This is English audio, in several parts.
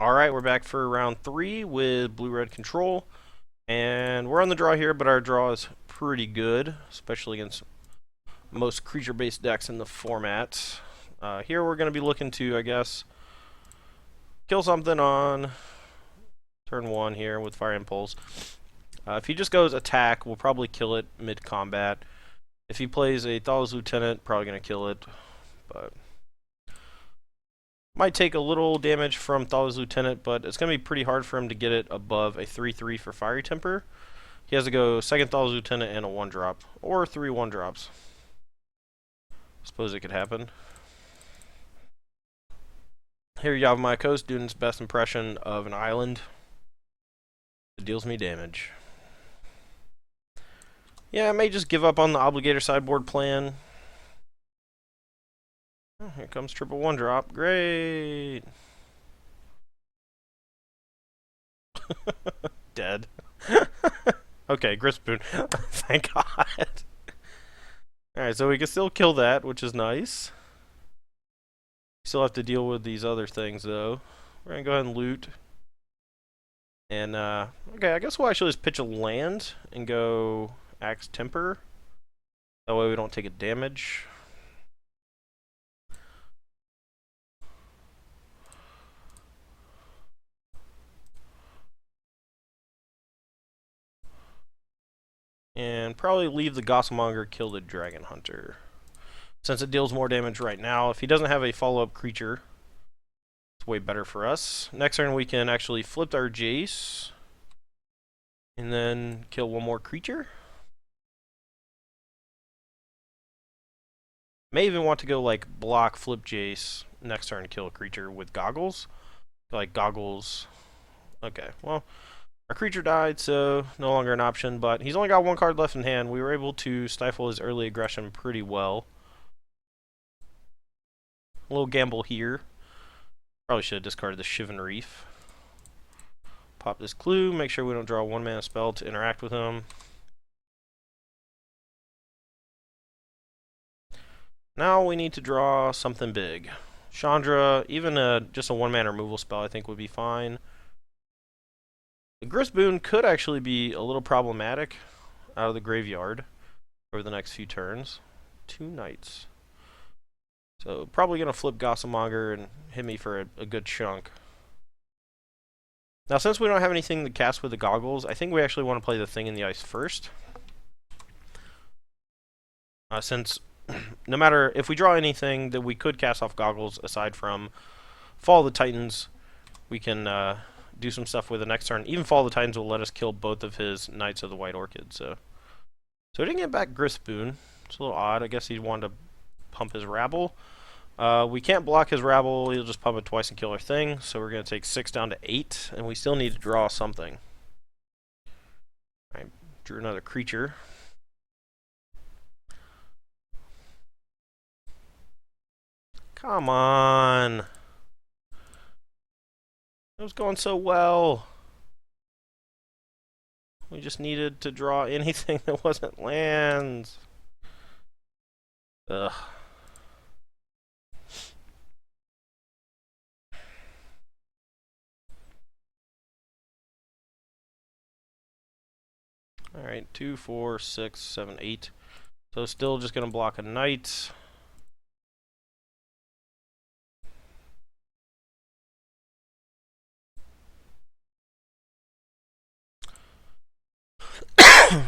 Alright, we're back for round 3 with blue-red control. And we're on the draw here, but our draw is pretty good, especially against most creature-based decks in the format. Here we're going to be looking to, I guess, kill something on turn 1 here with Fire Impulse. If he just goes attack, we'll probably kill it mid-combat. If he plays a Thala's Lieutenant, probably going to kill it, but might take a little damage from Thala's Lieutenant, but it's going to be pretty hard for him to get it above a 3/3 for Fiery Temper. He has to go second Thala's Lieutenant and a 1-drop, or 3 1-drops. Suppose it could happen. Here you have my coast doing its best impression of an island. It deals me damage. Yeah, I may just give up on the Obligator sideboard plan. Oh, here comes triple 1-drop. Great. Dead. Okay, Grispoon. Thank God. Alright, so we can still kill that, which is nice. Still have to deal with these other things, though. We're going to go ahead and loot. And, okay, I guess we'll actually just pitch a land and go Axe Temper. That way we don't take a damage. And probably leave the Gossmonger, kill the Dragon Hunter. Since it deals more damage right now, if he doesn't have a follow-up creature, it's way better for us. Next turn we can actually flip our Jace, and then kill one more creature. May even want to go like block, flip Jace, next turn kill a creature with Goggles. Like Goggles. Okay, well, our creature died, so no longer an option, but he's only got 1 card left in hand. We were able to stifle his early aggression pretty well. A little gamble here. Probably should have discarded the Shivan Reef. Pop this clue, make sure we don't draw a 1-mana spell to interact with him. Now we need to draw something big. Chandra, even just a 1-mana removal spell I think would be fine. The Grispoon could actually be a little problematic out of the graveyard over the next few turns. 2 knights. So probably going to flip Gossmonger and hit me for a good chunk. Now since we don't have anything to cast with the Goggles, I think we actually want to play the Thing in the Ice first. Since no matter if we draw anything that we could cast off Goggles aside from Fall of the Titans, we can do some stuff with the next turn. Even Fall of the Titans will let us kill both of his Knights of the White Orchid. So we didn't get back Grispoon. It's a little odd. I guess he wanted to pump his Rabble. We can't block his Rabble. He'll just pump it twice and kill our thing. So we're going to take 6 down to 8, and we still need to draw something. I drew another creature. Come on. It was going so well. We just needed to draw anything that wasn't lands. Ugh. Alright, 2, 4, 6, 7, 8. So still just going to block a knight.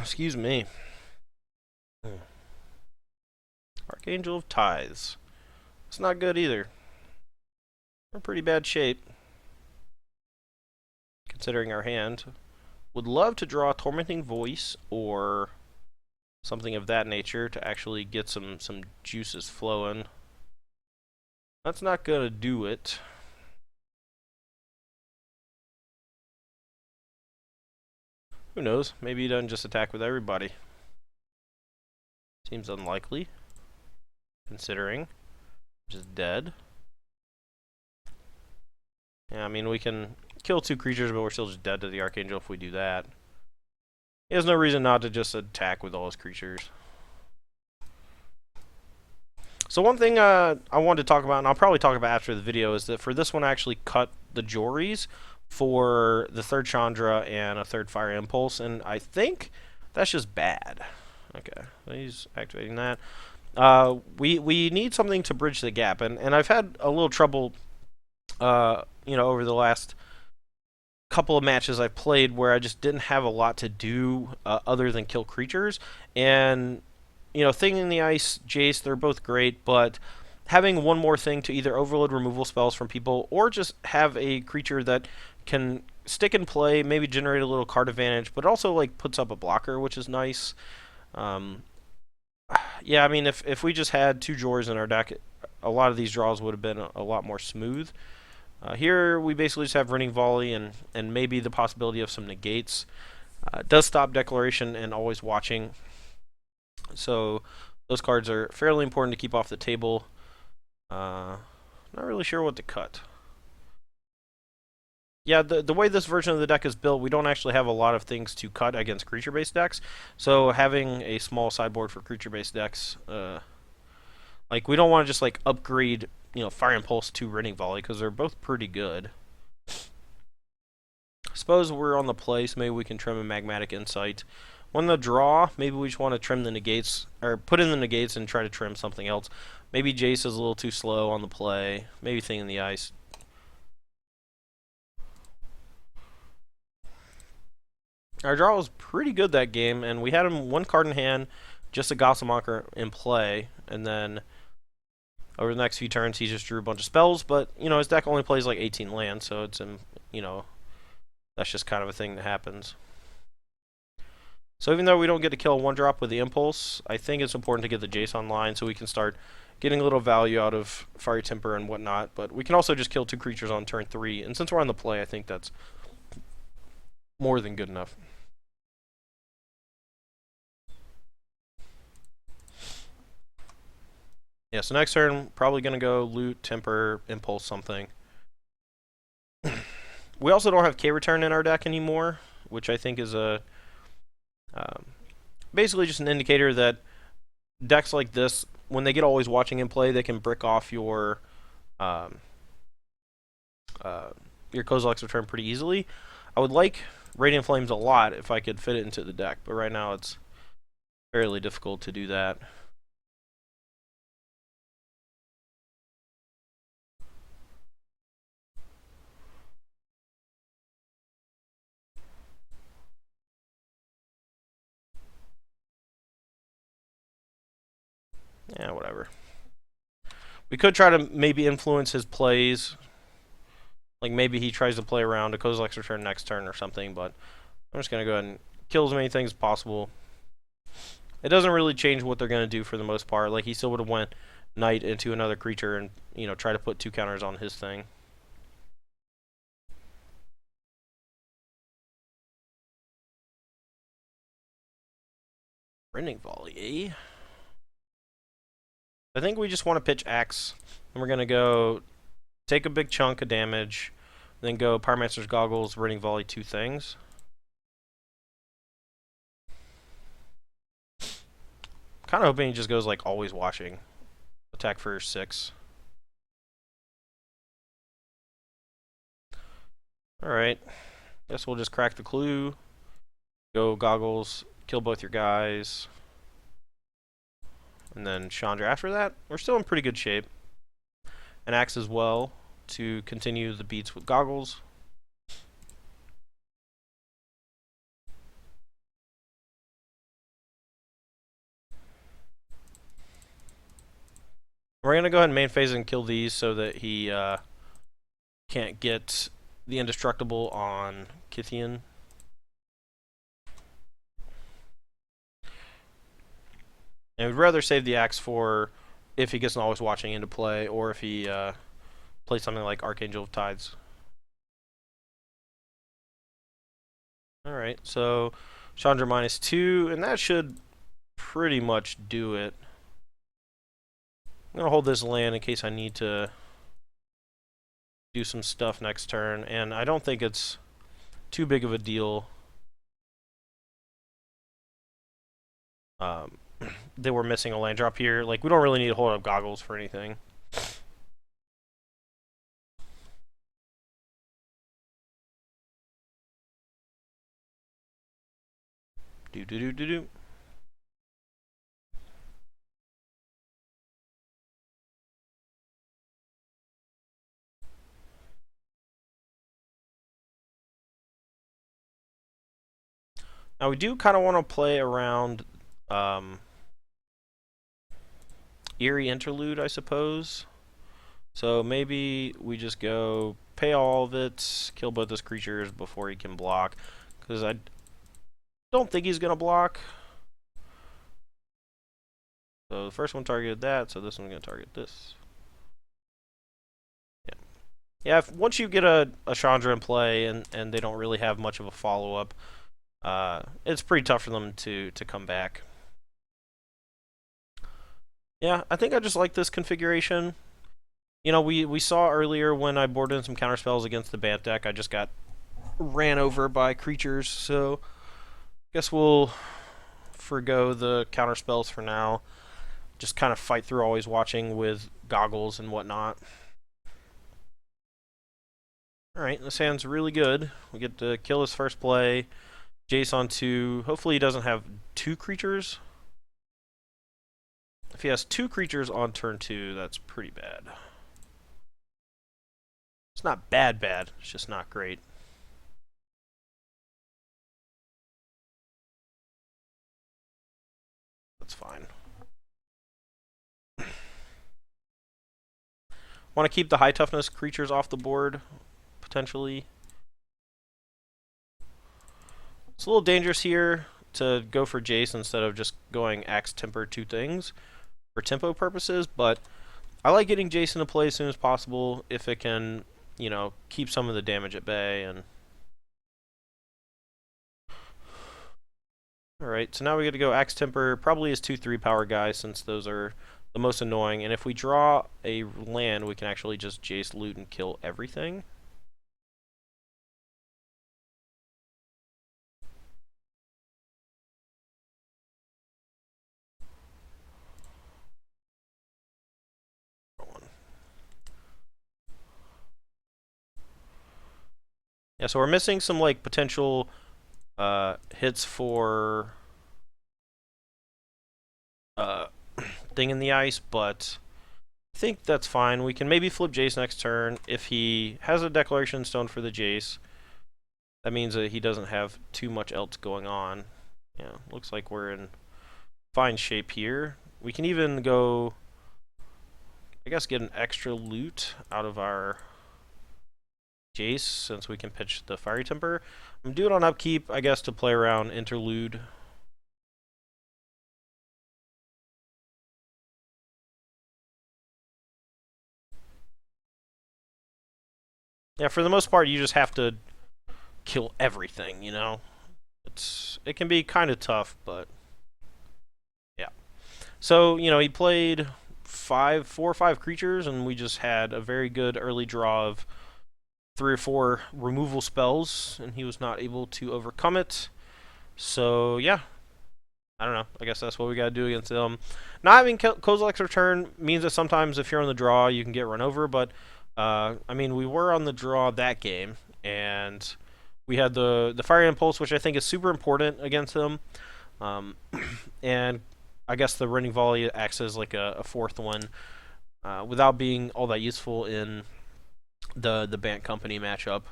Excuse me. Archangel of Tithes. It's not good either. We're in pretty bad shape, considering our hand. Would love to draw Tormenting Voice or something of that nature to actually get some juices flowing. That's not gonna do it. Who knows? Maybe he doesn't just attack with everybody. Seems unlikely, considering just dead. Yeah, I mean, we can kill 2 creatures, but we're still just dead to the Archangel if we do that. He has no reason not to just attack with all his creatures. So one thing I wanted to talk about, and I'll probably talk about after the video, is that for this one I actually cut the Jories for the third Chandra and a third Fire Impulse, and I think that's just bad. Okay, he's activating that. We need something to bridge the gap, and I've had a little trouble, over the last couple of matches I've played where I just didn't have a lot to do other than kill creatures. And Thing in the Ice, Jace, they're both great, but having one more thing to either overload removal spells from people or just have a creature that can stick and play, maybe generate a little card advantage, but also like puts up a blocker, which is nice. Um, yeah, I mean, if we just had two drawers in our deck, a lot of these draws would have been a lot more smooth. Here we basically just have Running Volley and maybe the possibility of some negates. It does stop Declaration and Always Watching, so those cards are fairly important to keep off the table. Not really sure what to cut. Yeah, the way this version of the deck is built, we don't actually have a lot of things to cut against creature-based decks. So having a small sideboard for creature-based decks, like we don't want to just like upgrade, Fire Impulse to Running Volley because they're both pretty good. Suppose we're on the play, so maybe we can trim a Magmatic Insight. On the draw, maybe we just want to trim the negates, or put in the negates and try to trim something else. Maybe Jace is a little too slow on the play. Maybe Thing in the Ice. Our draw was pretty good that game, and we had him one card in hand, just a Gossamacher in play, and then over the next few turns he just drew a bunch of spells, but, his deck only plays like 18 lands, so it's, that's just kind of a thing that happens. So even though we don't get to kill a 1-drop with the Impulse, I think it's important to get the Jace online so we can start getting a little value out of Fiery Temper and whatnot, but we can also just kill 2 creatures on turn 3, and since we're on the play, I think that's more than good enough. Yeah, so next turn, probably going to go Loot, Temper, Impulse, something. We also don't have K-Return in our deck anymore, which I think is a basically just an indicator that decks like this, when they get Always Watching in play, they can brick off your Kozilek's Return pretty easily. I would like Radiant Flames a lot if I could fit it into the deck, but right now it's fairly difficult to do that. Yeah, whatever. We could try to maybe influence his plays. Like maybe he tries to play around a Kozilek's Return next turn or something, but I'm just going to go ahead and kill as many things as possible. It doesn't really change what they're going to do for the most part. Like he still would have went Knight into another creature and, try to put 2 counters on his thing. Running Volley, eh? I think we just want to pitch Axe, and we're going to go take a big chunk of damage, then go Pyromancer's Goggles, Running Volley, 2 things. Kind of hoping he just goes like Always Watching. Attack for 6. Alright. Guess we'll just crack the clue. Go Goggles, kill both your guys. And then Chandra after that. We're still in pretty good shape. An Axe as well to continue the beats with Goggles. We're going to go ahead and main phase and kill these so that he can't get the Indestructible on Kithian. And we'd rather save the Axe for if he gets an Always Watching into play, or if he plays something like Archangel of Tides. Alright, so Chandra -2, and that should pretty much do it. I'm going to hold this land in case I need to do some stuff next turn, and I don't think it's too big of a deal. That we're missing a land drop here. Like, we don't really need to hold up Goggles for anything. Do do do do do. Now we do kind of want to play around Eerie Interlude, I suppose. So maybe we just go pay all of it, kill both his creatures before he can block, because I don't think he's gonna block. So the first one targeted that, so this one's gonna target this. Yeah, yeah. Once you get a Chandra in play and they don't really have much of a follow up, it's pretty tough for them to come back. Yeah, I think I just like this configuration. You know, we saw earlier when I boarded in some counter spells against the Bant deck, I just got ran over by creatures, so I guess we'll forgo the counter spells for now. Just kind of fight through always watching with goggles and whatnot. Alright, this hand's really good. We get to kill his first play. Jace on 2. Hopefully he doesn't have 2 creatures. If he has 2 creatures on turn 2, that's pretty bad. It's not bad, it's just not great. That's fine. Want to keep the high toughness creatures off the board, potentially. It's a little dangerous here to go for Jace instead of just going Axe Temper 2 things for tempo purposes, but I like getting Jace into play as soon as possible if it can, you know, keep some of the damage at bay. And alright, so now we get to go Axe Temper, probably as 2/3 power guys since those are the most annoying, and if we draw a land we can actually just Jace loot and kill everything. Yeah, so we're missing some like potential hits for Thing in the Ice, but I think that's fine. We can maybe flip Jace next turn. If he has a Declaration Stone for the Jace, that means that he doesn't have too much else going on. Yeah, looks like we're in fine shape here. We can even go, I guess, get an extra loot out of our Jace since we can pitch the Fiery Temper. I'm doing it on upkeep, I guess, to play around Interlude. Yeah, for the most part, you just have to kill everything, you know? It can be kind of tough, but yeah. So, you know, he played 4 or 5 creatures, and we just had a very good early draw of 3 or 4 removal spells, and he was not able to overcome it. So, yeah. I don't know. I guess that's what we gotta do against him. Not having Kozilek's Return means that sometimes if you're on the draw, you can get run over, but I mean, we were on the draw that game, and we had the Fire Impulse, which I think is super important against him. And I guess the Running Volley acts as like a 4th one, without being all that useful in the Bant Company matchup.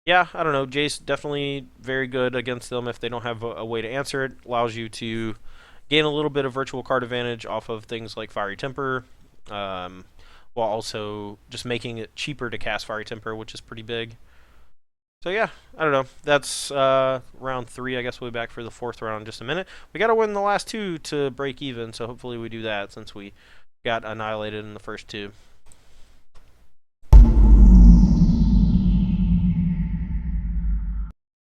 Yeah, I don't know. Jace definitely very good against them if they don't have a way to answer it. Allows you to gain a little bit of virtual card advantage off of things like Fiery Temper, while also just making it cheaper to cast Fiery Temper, which is pretty big. So yeah, I don't know. That's round 3. I guess we'll be back for the 4th round in just a minute. We got to win the last 2 to break even, so hopefully we do that since we got annihilated in the first 2.